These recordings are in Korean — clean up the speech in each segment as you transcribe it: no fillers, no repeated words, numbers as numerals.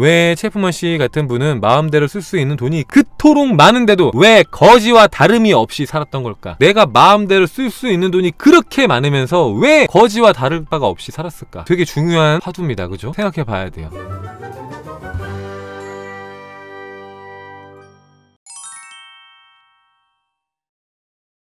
왜 체프먼 씨 같은 분은 마음대로 쓸 수 있는 돈이 그토록 많은데도 왜 거지와 다름이 없이 살았던 걸까? 내가 마음대로 쓸 수 있는 돈이 그렇게 많으면서 왜 거지와 다를 바가 없이 살았을까? 되게 중요한 화두입니다. 그죠? 생각해 봐야 돼요.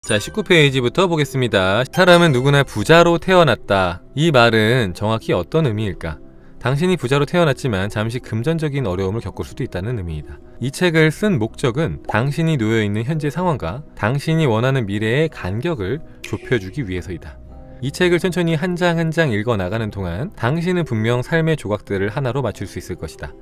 자, 19페이지부터 보겠습니다. 사람은 누구나 부자로 태어났다. 이 말은 정확히 어떤 의미일까? 당신이 부자로 태어났지만 잠시 금전적인 어려움을 겪을 수도 있다는 의미이다. 이 책을 쓴 목적은 당신이 놓여있는 현재 상황과 당신이 원하는 미래의 간격을 좁혀주기 위해서이다. 이 책을 천천히 한 장 한 장 읽어나가는 동안 당신은 분명 삶의 조각들을 하나로 맞출 수 있을 것이다.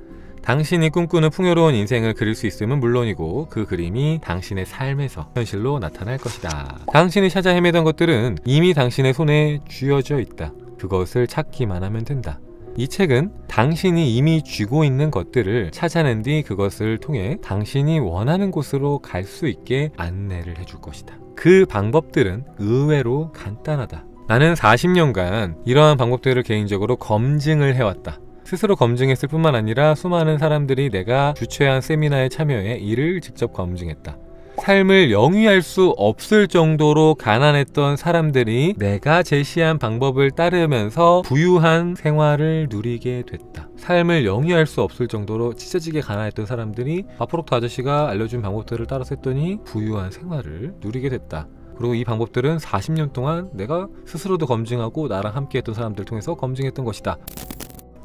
당신이 꿈꾸는 풍요로운 인생을 그릴 수 있음은 물론이고 그 그림이 당신의 삶에서 현실로 나타날 것이다. 당신이 찾아 헤매던 것들은 이미 당신의 손에 쥐어져 있다. 그것을 찾기만 하면 된다. 이 책은 당신이 이미 쥐고 있는 것들을 찾아낸 뒤 그것을 통해 당신이 원하는 곳으로 갈 수 있게 안내를 해줄 것이다. 그 방법들은 의외로 간단하다. 나는 40년간 이러한 방법들을 개인적으로 검증을 해왔다. 스스로 검증했을 뿐만 아니라 수많은 사람들이 내가 주최한 세미나에 참여해 이를 직접 검증했다. 삶을 영위할 수 없을 정도로 가난했던 사람들이 내가 제시한 방법을 따르면서 부유한 생활을 누리게 됐다. 삶을 영위할 수 없을 정도로 찢어지게 가난했던 사람들이 바프록토 아저씨가 알려준 방법들을 따라서 했더니 부유한 생활을 누리게 됐다. 그리고 이 방법들은 40년 동안 내가 스스로도 검증하고 나랑 함께 했던 사람들을 통해서 검증했던 것이다.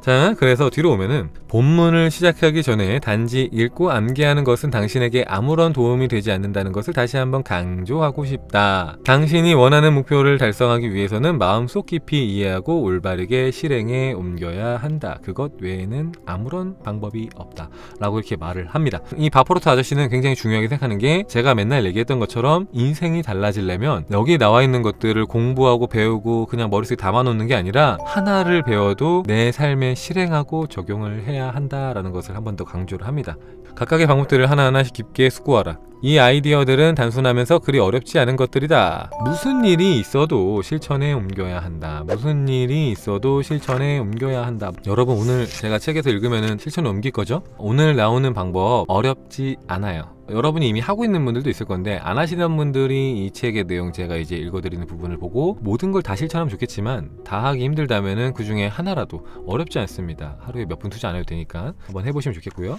자, 그래서 뒤로 오면은 본문을 시작하기 전에 단지 읽고 암기하는 것은 당신에게 아무런 도움이 되지 않는다는 것을 다시 한번 강조하고 싶다. 당신이 원하는 목표를 달성하기 위해서는 마음속 깊이 이해하고 올바르게 실행에 옮겨야 한다. 그것 외에는 아무런 방법이 없다. 라고 이렇게 말을 합니다. 이 바프록토 아저씨는 굉장히 중요하게 생각하는 게 제가 맨날 얘기했던 것처럼 인생이 달라지려면 여기 나와 있는 것들을 공부하고 배우고 그냥 머릿속에 담아놓는 게 아니라 하나를 배워도 내 삶에 실행하고 적용을 해야 한다라는 것을 한 번 더 강조를 합니다. 각각의 방법들을 하나하나씩 깊게 숙고하라. 이 아이디어들은 단순하면서 그리 어렵지 않은 것들이다. 무슨 일이 있어도 실천에 옮겨야 한다. 무슨 일이 있어도 실천에 옮겨야 한다. 여러분, 오늘 제가 책에서 읽으면 실천에 옮길 거죠? 오늘 나오는 방법 어렵지 않아요. 여러분이 이미 하고 있는 분들도 있을 건데 안 하시는 분들이 이 책의 내용 제가 이제 읽어드리는 부분을 보고 모든 걸 다 실천하면 좋겠지만 다 하기 힘들다면은 그 중에 하나라도 어렵지 않습니다. 하루에 몇 분 투자 안 해도 되니까 한번 해보시면 좋겠고요.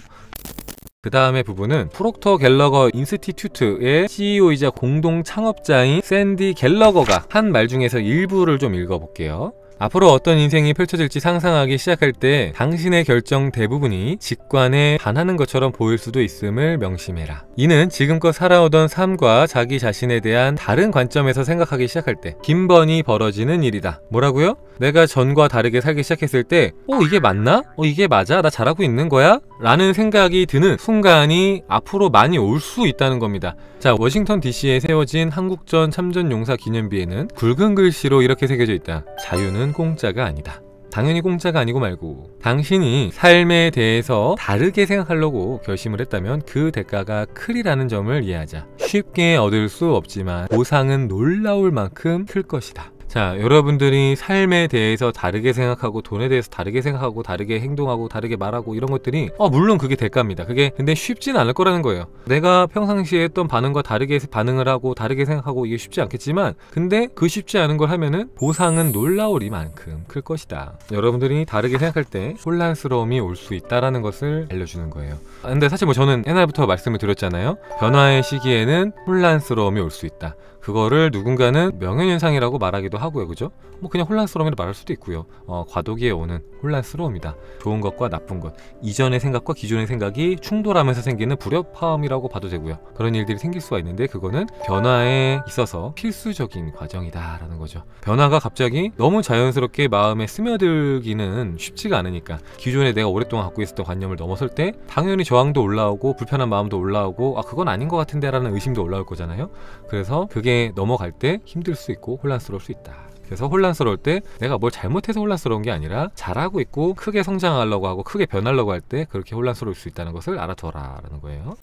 그 다음에 부분은 프록터 갤러거 인스티튜트의 CEO이자 공동 창업자인 샌디 갤러거가 한 말 중에서 일부를 좀 읽어볼게요. 앞으로 어떤 인생이 펼쳐질지 상상하기 시작할 때 당신의 결정 대부분이 직관에 반하는 것처럼 보일 수도 있음을 명심해라. 이는 지금껏 살아오던 삶과 자기 자신에 대한 다른 관점에서 생각하기 시작할 때 빈번히 벌어지는 일이다. 뭐라고요? 내가 전과 다르게 살기 시작했을 때 이게 맞나? 이게 맞아? 나 잘하고 있는 거야? 라는 생각이 드는 순간이 앞으로 많이 올 수 있다는 겁니다. 자, 워싱턴 DC에 세워진 한국전 참전용사 기념비에는 굵은 글씨로 이렇게 새겨져 있다. 자유는 공짜가 아니다. 당연히 공짜가 아니고 말고 당신이 삶에 대해서 다르게 생각하려고 결심을 했다면 그 대가가 크리라는 점을 이해하자. 쉽게 얻을 수 없지만 보상은 놀라울 만큼 클 것이다. 자, 여러분들이 삶에 대해서 다르게 생각하고 돈에 대해서 다르게 생각하고 다르게 행동하고 다르게 말하고 이런 것들이 물론 그게 대가입니다. 그게 근데 쉽진 않을 거라는 거예요. 내가 평상시에 했던 반응과 다르게 반응을 하고 다르게 생각하고 이게 쉽지 않겠지만 근데 그 쉽지 않은 걸 하면은 보상은 놀라우리만큼 클 것이다. 여러분들이 다르게 생각할 때 혼란스러움이 올 수 있다라는 것을 알려주는 거예요. 근데 사실 저는 옛날부터 말씀을 드렸잖아요. 변화의 시기에는 혼란스러움이 올 수 있다. 그거를 누군가는 명예현상이라고 말하기도 하고요. 그죠? 그냥 혼란스러움이라고 말할 수도 있고요. 과도기에 오는 혼란스러움이다. 좋은 것과 나쁜 것, 이전의 생각과 기존의 생각이 충돌하면서 생기는 불협화음이라고 봐도 되고요. 그런 일들이 생길 수가 있는데 그거는 변화에 있어서 필수적인 과정이다 라는 거죠. 변화가 갑자기 너무 자연스럽게 마음에 스며들기는 쉽지가 않으니까 기존에 내가 오랫동안 갖고 있었던 관념을 넘어설 때 당연히 저항도 올라오고 불편한 마음도 올라오고 그건 아닌 것 같은데 라는 의심도 올라올 거잖아요. 그래서 그게 넘어갈 때 힘들 수 있고 혼란스러울 수 있다. 그래서 혼란스러울 때 내가 뭘 잘못해서 혼란스러운 게 아니라 잘하고 있고 크게 성장하려고 하고 크게 변하려고 할 때 그렇게 혼란스러울 수 있다는 것을 알아둬라 라는 거예요.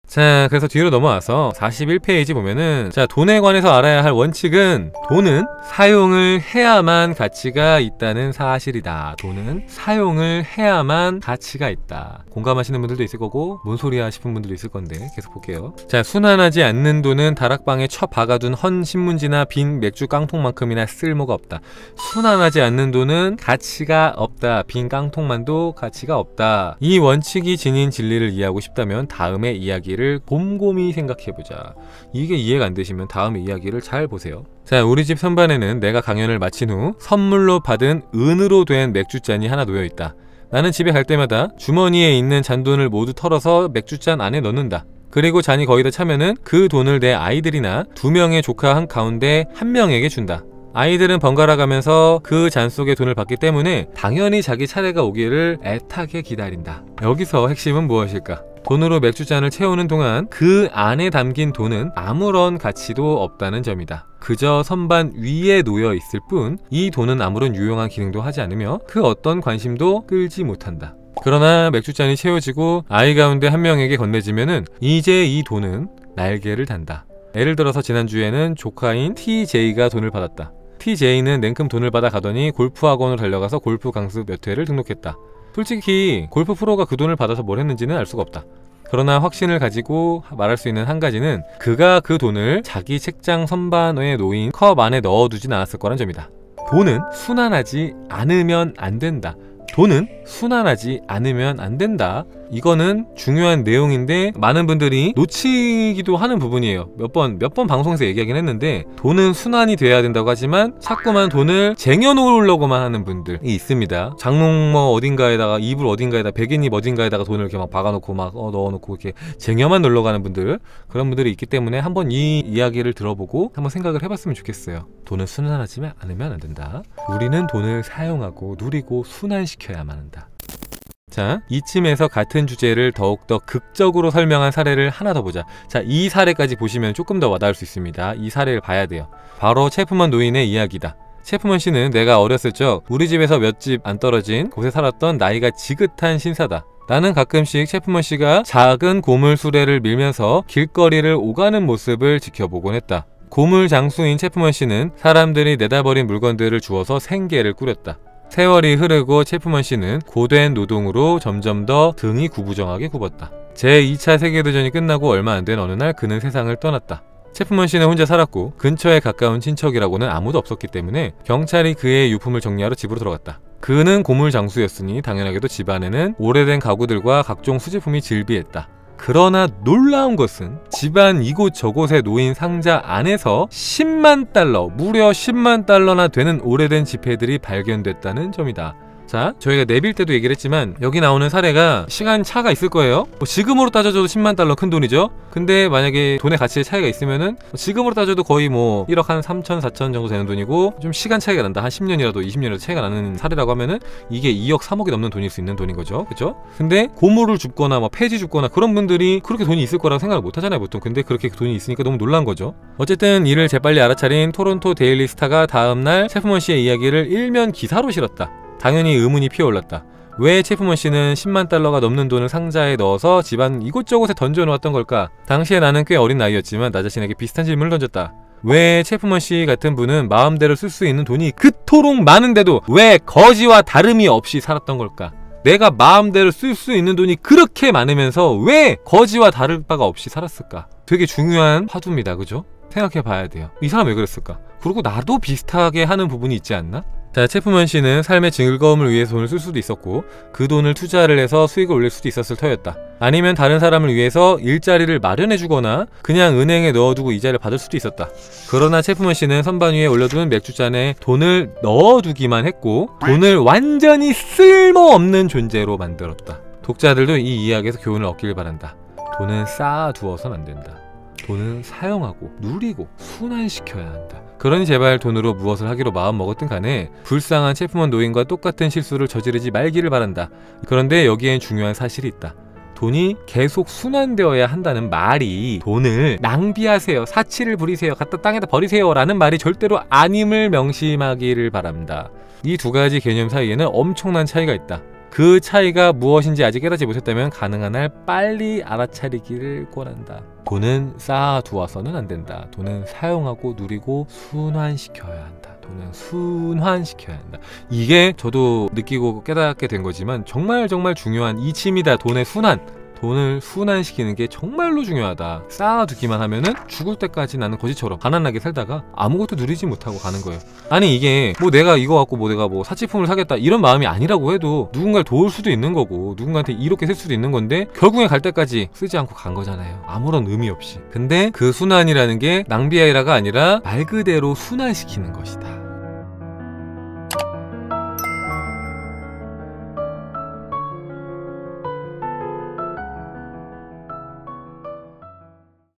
자, 그래서 뒤로 넘어와서 41페이지 보면은, 자, 돈에 관해서 알아야 할 원칙은, 돈은 사용을 해야만 가치가 있다는 사실이다. 돈은 사용을 해야만 가치가 있다. 공감하시는 분들도 있을 거고 뭔 소리야 싶은 분들도 있을 건데 계속 볼게요. 자, 순환하지 않는 돈은 다락방에 쳐 박아둔 헌 신문지나 빈 맥주 깡통만큼이나 쓸모가 없다. 순환하지 않는 돈은 가치가 없다. 빈 깡통만도 가치가 없다. 이 원칙이 지닌 진리를 이해하고 싶다면 다음의 이야기를 곰곰이 생각해보자. 이게 이해가 안 되시면 다음의 이야기를 잘 보세요. 자, 우리 집 선반에는 내가 강연을 마친 후 선물로 받은 은으로 된 맥주잔이 하나 놓여있다. 나는 집에 갈 때마다 주머니에 있는 잔돈을 모두 털어서 맥주잔 안에 넣는다. 그리고 잔이 거의 다 차면은 그 돈을 내 아이들이나 2명의 조카 한 가운데 1명에게 준다. 아이들은 번갈아 가면서 그 잔 속에 돈을 받기 때문에 당연히 자기 차례가 오기를 애타게 기다린다. 여기서 핵심은 무엇일까? 돈으로 맥주잔을 채우는 동안 그 안에 담긴 돈은 아무런 가치도 없다는 점이다. 그저 선반 위에 놓여 있을 뿐 이 돈은 아무런 유용한 기능도 하지 않으며 그 어떤 관심도 끌지 못한다. 그러나 맥주잔이 채워지고 아이 가운데 1명에게 건네지면은 이제 이 돈은 날개를 단다. 예를 들어서 지난주에는 조카인 TJ가 돈을 받았다. TJ는 냉큼 돈을 받아 가더니 골프 학원으로 달려가서 골프 강습 몇 회를 등록했다. 솔직히 골프 프로가 그 돈을 받아서 뭘 했는지는 알 수가 없다. 그러나 확신을 가지고 말할 수 있는 한 가지는 그가 그 돈을 자기 책장 선반에 놓인 컵 안에 넣어두진 않았을 거란 점이다. 돈은 순환하지 않으면 안 된다. 돈은 순환하지 않으면 안 된다. 이거는 중요한 내용인데 많은 분들이 놓치기도 하는 부분이에요. 몇 번 방송에서 얘기하긴 했는데 돈은 순환이 돼야 된다고 하지만 자꾸만 돈을 쟁여놓으려고만 하는 분들이 있습니다. 장롱 뭐 어딘가에다가 이불 어딘가에다 백인잎 어딘가에다가 돈을 이렇게 막 박아놓고 막 넣어놓고 이렇게 쟁여만 놀러 가는 분들, 그런 분들이 있기 때문에 한번 이 이야기를 들어보고 한번 생각을 해봤으면 좋겠어요. 돈은 순환하지 않으면 안 된다. 우리는 돈을 사용하고 누리고 순환시켜야만 한다. 자, 이쯤에서 같은 주제를 더욱더 극적으로 설명한 사례를 하나 더 보자. 자, 이 사례까지 보시면 조금 더 와닿을 수 있습니다. 이 사례를 봐야 돼요. 바로 체프먼 노인의 이야기다. 체프먼 씨는 내가 어렸을 적 우리 집에서 몇 집 안 떨어진 곳에 살았던 나이가 지긋한 신사다. 나는 가끔씩 체프먼 씨가 작은 고물 수레를 밀면서 길거리를 오가는 모습을 지켜보곤 했다. 고물 장수인 체프먼 씨는 사람들이 내다버린 물건들을 주워서 생계를 꾸렸다. 세월이 흐르고 체프먼 씨는 고된 노동으로 점점 더 등이 구부정하게 굽었다. 제2차 세계대전이 끝나고 얼마 안 된 어느 날 그는 세상을 떠났다. 체프먼 씨는 혼자 살았고 근처에 가까운 친척이라고는 아무도 없었기 때문에 경찰이 그의 유품을 정리하러 집으로 들어갔다. 그는 고물 장수였으니 당연하게도 집안에는 오래된 가구들과 각종 수제품이 즐비했다. 그러나 놀라운 것은 집안 이곳저곳에 놓인 상자 안에서 10만 달러, 무려 10만 달러나 되는 오래된 지폐들이 발견됐다는 점이다. 자, 저희가 내빌 때도 얘기를 했지만 여기 나오는 사례가 시간 차가 있을 거예요. 뭐 지금으로 따져도 10만 달러 큰 돈이죠. 근데 만약에 돈의 가치의 차이가 있으면은 지금으로 따져도 거의 뭐 1억 한 3천, 4천 정도 되는 돈이고 좀 시간 차이가 난다. 한 10년이라도 20년이라도 차이가 나는 사례라고 하면은 이게 2억, 3억이 넘는 돈일 수 있는 돈인 거죠. 그쵸? 근데 고물을 줍거나 뭐 폐지 줍거나 그런 분들이 그렇게 돈이 있을 거라고 생각을 못 하잖아요, 보통. 근데 그렇게 돈이 있으니까 너무 놀란 거죠. 어쨌든 이를 재빨리 알아차린 토론토 데일리 스타가 다음날 체프먼 씨의 이야기를 일면 기사로 실었다. 당연히 의문이 피어올랐다. 왜 체프먼 씨는 10만 달러가 넘는 돈을 상자에 넣어서 집안 이곳저곳에 던져놓았던 걸까? 당시에 나는 꽤 어린 나이였지만 나 자신에게 비슷한 질문을 던졌다. 왜 체프먼 씨 같은 분은 마음대로 쓸 수 있는 돈이 그토록 많은데도 왜 거지와 다름이 없이 살았던 걸까? 내가 마음대로 쓸 수 있는 돈이 그렇게 많으면서 왜 거지와 다를 바가 없이 살았을까? 되게 중요한 화두입니다. 그죠? 생각해 봐야 돼요. 이 사람 왜 그랬을까? 그리고 나도 비슷하게 하는 부분이 있지 않나? 자, 체프먼 씨는 삶의 즐거움을 위해서 돈을 쓸 수도 있었고 그 돈을 투자를 해서 수익을 올릴 수도 있었을 터였다. 아니면 다른 사람을 위해서 일자리를 마련해 주거나 그냥 은행에 넣어두고 이자를 받을 수도 있었다. 그러나 체프먼 씨는 선반 위에 올려둔 맥주잔에 돈을 넣어두기만 했고 돈을 완전히 쓸모없는 존재로 만들었다. 독자들도 이 이야기에서 교훈을 얻길 바란다. 돈은 쌓아두어선 안 된다. 돈은 사용하고 누리고 순환시켜야 한다. 그러니 제발 돈으로 무엇을 하기로 마음먹었든 간에 불쌍한 체프먼 노인과 똑같은 실수를 저지르지 말기를 바란다. 그런데 여기엔 중요한 사실이 있다. 돈이 계속 순환되어야 한다는 말이 돈을 낭비하세요, 사치를 부리세요, 갖다 땅에다 버리세요 라는 말이 절대로 아님을 명심하기를 바랍니다. 이 두 가지 개념 사이에는 엄청난 차이가 있다. 그 차이가 무엇인지 아직 깨닫지 못했다면 가능한 한 빨리 알아차리기를 권한다. 돈은 쌓아두어서는 안 된다. 돈은 사용하고 누리고 순환시켜야 한다. 돈은 순환시켜야 한다. 이게 저도 느끼고 깨닫게 된 거지만 정말 중요한 이치입니다. 돈의 순환. 돈을 순환시키는 게 정말로 중요하다. 쌓아두기만 하면은 죽을 때까지 나는 거지처럼 가난하게 살다가 아무것도 누리지 못하고 가는 거예요. 아니 이게 뭐 내가 이거 갖고 뭐 내가 뭐 사치품을 사겠다 이런 마음이 아니라고 해도 누군가를 도울 수도 있는 거고 누군가한테 이롭게 쓸 수도 있는 건데 결국에 갈 때까지 쓰지 않고 간 거잖아요. 아무런 의미 없이. 근데 그 순환이라는 게 낭비라가 아니라 말 그대로 순환시키는 것이다.